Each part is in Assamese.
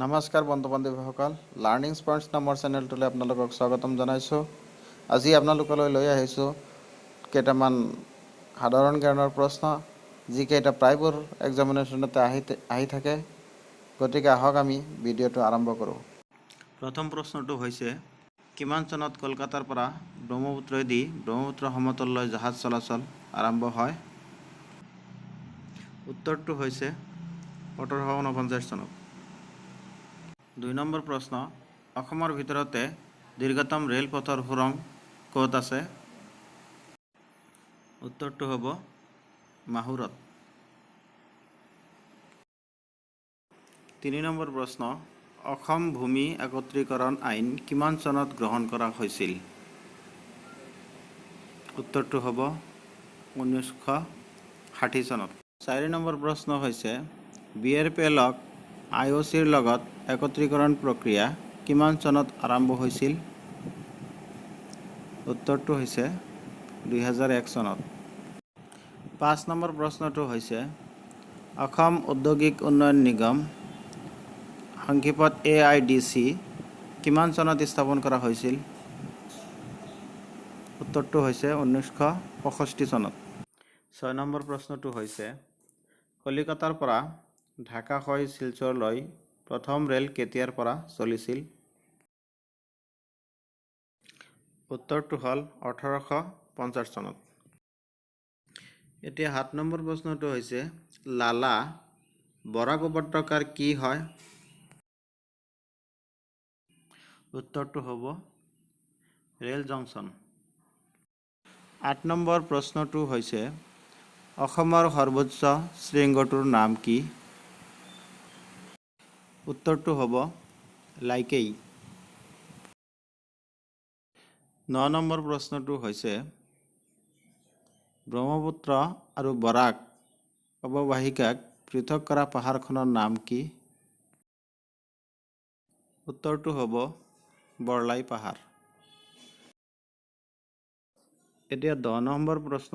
নমস্কাৰ বন্ধু বান্ধৱীসকল, লাৰ্ণিং স্পঞ্জ নামৰ চেনেলটোলৈ আপোনালোকক স্বাগতম জনাইছোঁ। আজি আপোনালোকলৈ লৈ আহিছোঁ কেইটামান সাধাৰণ জ্ঞানৰ প্ৰশ্ন, যিকেইটা প্ৰায়বোৰ এক্সামিনেশ্যনতে আহি থাকে। গতিকে আহক আমি ভিডিঅ'টো আৰম্ভ কৰোঁ। প্ৰথম প্ৰশ্নটো হৈছে, কিমান চনত কলকাতাৰ পৰা ব্ৰহ্মপুত্ৰদি ব্ৰহ্মপুত্ৰ সমতললৈ জাহাজ চলাচল আৰম্ভ হয়? উত্তৰটো হৈছে 1849 চনত। 2 নম্বৰ প্ৰশ্ন, অসমৰ ভিতৰতে দীৰ্ঘতম ৰেলপথৰ সুৰং ক'ত আছে? উত্তৰটো হ'ব মাহুৰত। 3 নম্বৰ প্ৰশ্ন, অসম ভূমি একত্ৰীকৰণ আইন কিমান চনত গ্ৰহণ কৰা হৈছিল? উত্তৰটো হ'ব 1960 চনত। 4 নম্বৰ প্ৰশ্ন হৈছে, BRPLক IOCৰ লগত একত্ৰীকৰণ প্ৰক্ৰিয়া কিমান চনত আৰম্ভ হৈছিল? উত্তৰটো হৈছে 2001 চনত। 5 নম্বৰ প্ৰশ্নটো হৈছে, অসম ঔদ্যোগিক উন্নয়ন নিগম সংক্ষেপত AIDC কিমান চনত স্থাপন কৰা হৈছিল? উত্তৰটো হৈছে 1965 চনত। 6 নম্বৰ প্ৰশ্নটো হৈছে, কলিকতাৰ পৰা ঢাকা হৈ শিলচৰলৈ প্ৰথম ৰেল কেতিয়াৰ পৰা চলিছিল? উত্তৰটো হ'ল 1850 চনত। এতিয়া 7 নম্বৰ প্ৰশ্নটো হৈছে, লালা বৰাক উপত্যকাৰ কি হয়? উত্তৰটো হ'ব ৰেল জংচন। 8 নম্বৰ প্ৰশ্নটো হৈছে, অসমৰ সৰ্বোচ্চ শৃংগটোৰ নাম কি? উত্তৰটো হ'ব লাইকেই। 9 নম্বৰ প্ৰশ্নটো হৈছে, ব্ৰহ্মপুত্ৰ আৰু বৰাক অৱবাহিকাক পৃথক কৰা পাহাৰখনৰ নাম কি? উত্তৰটো হ'ব বৰলাই পাহাৰ। এতিয়া 10 নম্বৰ প্ৰশ্ন,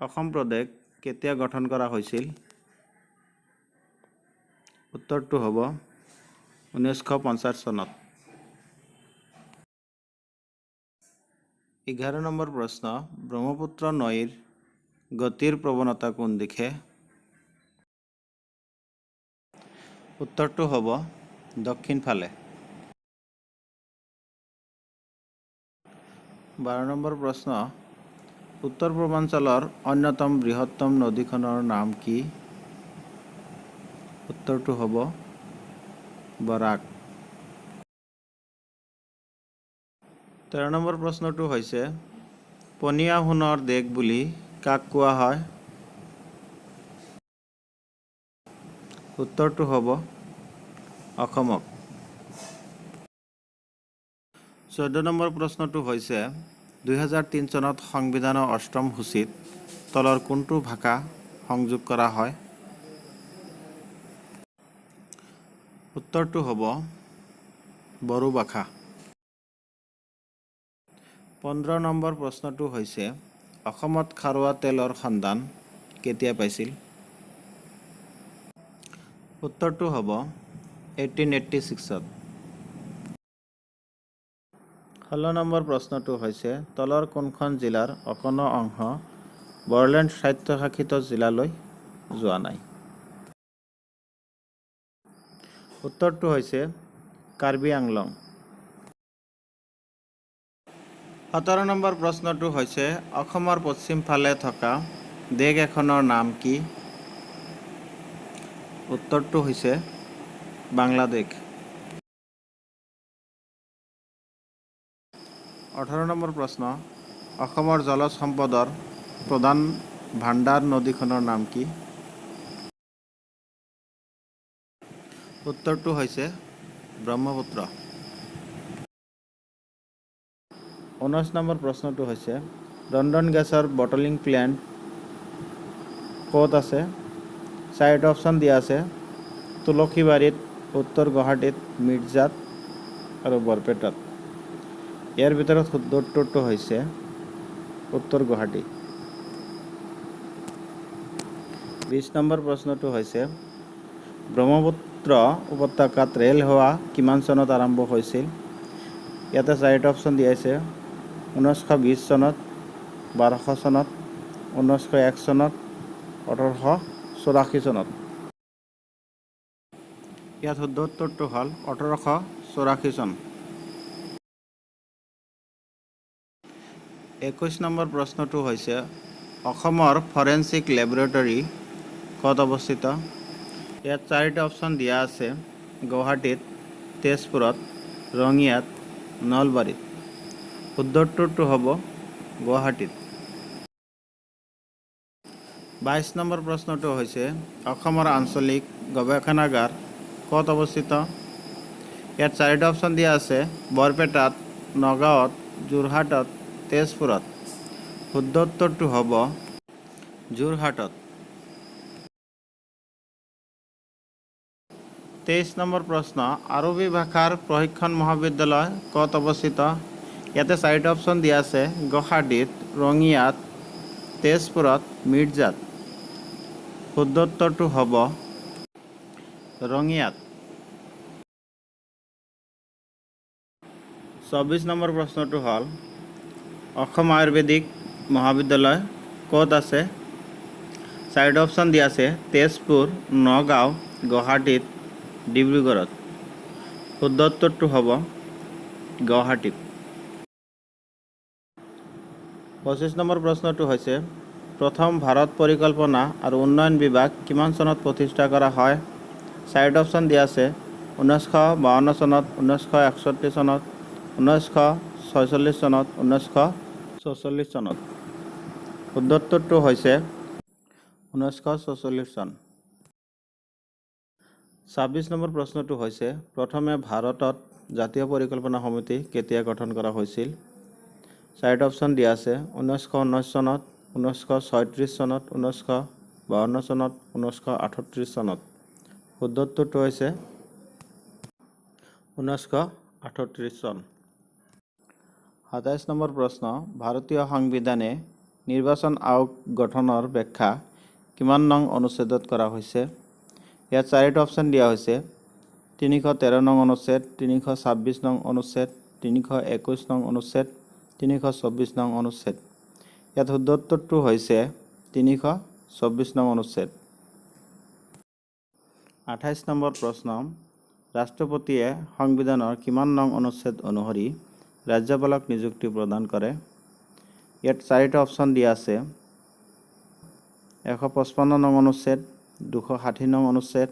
অসম প্ৰদেশ কেতিয়া গঠন কৰা হৈছিল? উত্তৰটো হ'ব 1950 চনত। 11 নম্বৰ প্ৰশ্ন, ব্ৰহ্মপুত্ৰ নৈৰ গতিৰ প্ৰৱণতা কোন দিশে? উত্তৰটো হ'ব দক্ষিণ ফালে। 12 নম্বৰ প্ৰশ্ন, উত্তৰ পূৰ্বাঞ্চলৰ অন্যতম বৃহত্তম নদীখনৰ নাম কি? উত্তৰটো হ'ব বৰাক। 13 নম্বৰ প্ৰশ্নটো হৈছে, পনীয়া সোণৰ দেশ বুলি কাক কোৱা হয়? উত্তৰটো হ'ব অসমক। 14 নম্বৰ প্ৰশ্নটো হৈছে, 2003 চনত সংবিধানৰ 8ম সূচীত তলৰ কোনটো ভাষা সংযোগ কৰা হয়? উত্তৰটো হ'ব বড়ো ভাষা। 15 নম্বৰ প্ৰশ্নটো হৈছে, অসমত খাৰুৱা তেলৰ সন্ধান কেতিয়া পাইছিল? উত্তৰটো হ'ব 1886 ত। 16 নম্বৰ প্ৰশ্নটো হৈছে, তলৰ কোনখন জিলাৰ অকণো অংশ বড়োলেণ্ড স্বায়ত্তশাসিত জিলালৈ যোৱা নাই? উত্তৰটো হৈছে কাৰ্বি আংলং। 17 নম্বৰ প্ৰশ্নটো হৈছে, অসমৰ পশ্চিম ফালে থকা দেশ এখনৰ নাম কি? উত্তৰটো হৈছে বাংলাদেশ। 18 নম্বৰ প্ৰশ্ন, অসমৰ জলজ সম্পদৰ প্ৰধান ভাণ্ডাৰ নদীখনৰ নাম কি? উত্তৰটো হৈছে ব্ৰহ্মপুত্ৰ। 19 নম্বৰ প্ৰশ্নটো হৈছে, ৰন্ধন গেছৰ বটলিং প্লেণ্ট ক'ত আছে? 4টা অপশ্যন দিয়া আছে, তুলসীবাৰীত, উত্তৰ গুৱাহাটীত, মিৰ্জাত আৰু বৰপেটাত। ইয়াৰ ভিতৰত শুদ্ধ উত্তৰটো হৈছে উত্তৰ গুৱাহাটী। 20 নম্বৰ প্ৰশ্নটো হৈছে, ব্ৰহ্মপুত্ৰ উপত্যকাত ৰেল সেৱা কিমান চনত আৰম্ভ হৈছিল? ইয়াতে চাৰিটা অপশ্যন দিয়া আছে। 1920 চনত, 1200 চনত, 1901 চনত, 1884 চনত। ইয়াত শুদ্ধ উত্তৰটো হ'ল 1884 চন। 21 নম্বৰ প্ৰশ্নটো হৈছে অসমৰ ফৰেনচিক লেবৰেটৰী ক'ত অৱস্থিত? ইয়াত চাৰিটা অপশ্যন দিয়া আছে। গুৱাহাটীত, তেজপুৰত, ৰঙিয়াত, নলবাৰীত। শুদ্ধ উত্তৰটো হ'ব গুৱাহাটীত। 22 নম্বৰ প্ৰশ্নটো হৈছে অসমৰ আঞ্চলিক গৱেষণাগাৰ ক'ত অৱস্থিত? ইয়াত চাৰিটা অপশ্যন দিয়া আছে। বৰপেটাত, নগাঁৱত, যোৰহাটত, তেজপুৰত। শুদ্ধ উত্তৰটো হ'ব যোৰহাটত। 23 নম্বৰ প্ৰশ্ন আৰবী ভাষাৰ প্ৰশিক্ষণ মহাবিদ্যালয় ক'ত অৱস্থিত? ইয়াতে চাৰিটা অপশ্যন দিয়া আছে। গুৱাহাটীত, ৰঙিয়াত, তেজপুৰত, মিৰ্জাত। শুদ্ধ উত্তৰটো হ'ব ৰঙিয়াত। 24 নম্বৰ প্ৰশ্নটো হ'ল অসম আয়ুৰ্বেদিক মহাবিদ্যালয় ক'ত আছে? চাৰিটা অপশ্যন দিয়া আছে। তেজপুৰ, নগাঁও, গুৱাহাটীত, ডিব্ৰুগড়ত। শুদ্ধ উত্তৰটো হ'ব গুৱাহাটীত। 25 নম্বৰ প্ৰশ্নটো হৈছে প্ৰথম ভাৰত পৰিকল্পনা আৰু উন্নয়ন বিভাগ কিমান চনত প্ৰতিষ্ঠা কৰা হয়? চাৰিটা অপশ্যন দিয়া আছে। 1952 চনত, 1961 চনত, 1946 চনত, 1944 চনত। শুদ্ধ উত্তৰটো হৈছে 1946 চন। 26 নম্বৰ প্ৰশ্নটো হৈছে প্ৰথমে ভাৰতত জাতীয় পৰিকল্পনা সমিতি কেতিয়া গঠন কৰা হৈছিল? চাৰিটা অপশ্যন দিয়া আছে। 1919 চনত, 1936 চনত, 1952 চনত, 1938 চনত। শুদ্ধ উত্তৰটো হৈছে 1938 চন। 27 নম্বৰ প্ৰশ্ন ভাৰতীয় সংবিধানে নিৰ্বাচন আয়োগ গঠনৰ ব্যাখ্যা কিমান নং অনুচ্ছেদত কৰা হৈছে? ইয়াত চাৰিটা অপশ্যন দিয়া হৈছে। 313 নং অনুচ্ছেদ, 326 নং অনুচ্ছেদ, 321 নং অনুচ্ছেদ, 324 নং অনুচ্ছেদ। ইয়াত শুদ্ধ উত্তৰটো হৈছে 324 নং অনুচ্ছেদ। 28 নম্বৰ প্ৰশ্ন ৰাষ্ট্ৰপতিয়ে সংবিধানৰ কিমান নং অনুচ্ছেদ অনুসৰি ৰাজ্যপালক নিযুক্তি প্ৰদান কৰে? ইয়াত চাৰিটা অপশ্যন দিয়া আছে। 155 নং অনুচ্ছেদ, 260 নং অনুচ্ছেদ,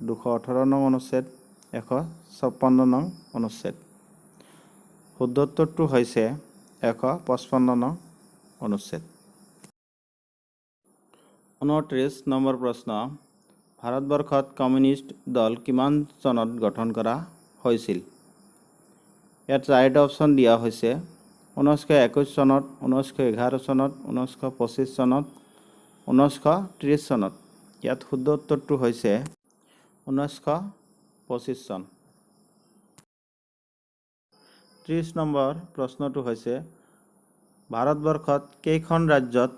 218 নং অনুচ্ছেদ, 156 নং অনুচ্ছেদ। শুদ্ধ উত্তৰটো হৈছে 155 নং অনুচ্ছেদ। 29 নম্বৰ প্ৰশ্ন ভাৰতবৰ্ষত কমিউনিষ্ট দল কিমান চনত গঠন কৰা হৈছিল? ইয়াত চাৰিটা অপশ্যন দিয়া হৈছে। 1921 চনত, 1911 চনত, 1925 চনত, 1930 চনত। ইয়াত শুদ্ধ উত্তৰটো হৈছে 1925 চন। 30 নম্বৰ প্ৰশ্নটো হৈছে ভাৰতবৰ্ষত কেইখন ৰাজ্যত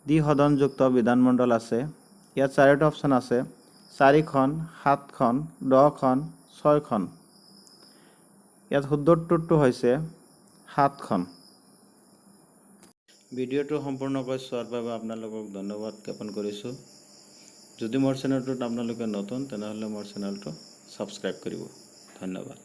দ্বিসদনযুক্ত বিধানমণ্ডল আছে? ইয়াত চাৰিটা অপশ্যন আছে। 4খন, 7খন, 10খন, 6খন। ইয়াত শুদ্ধ উত্তৰটো হৈছে 7খন। ভিডিঅ'টো সম্পূৰ্ণকৈ চোৱাৰ বাবে আপোনালোকক ধন্যবাদ জ্ঞাপন কৰিছোঁ। যদি মোৰ চেনেলটোত আপোনালোকে নতুন তেনেহ'লে মোৰ চেনেলটো ছাবস্ক্ৰাইব কৰিব। ধন্যবাদ।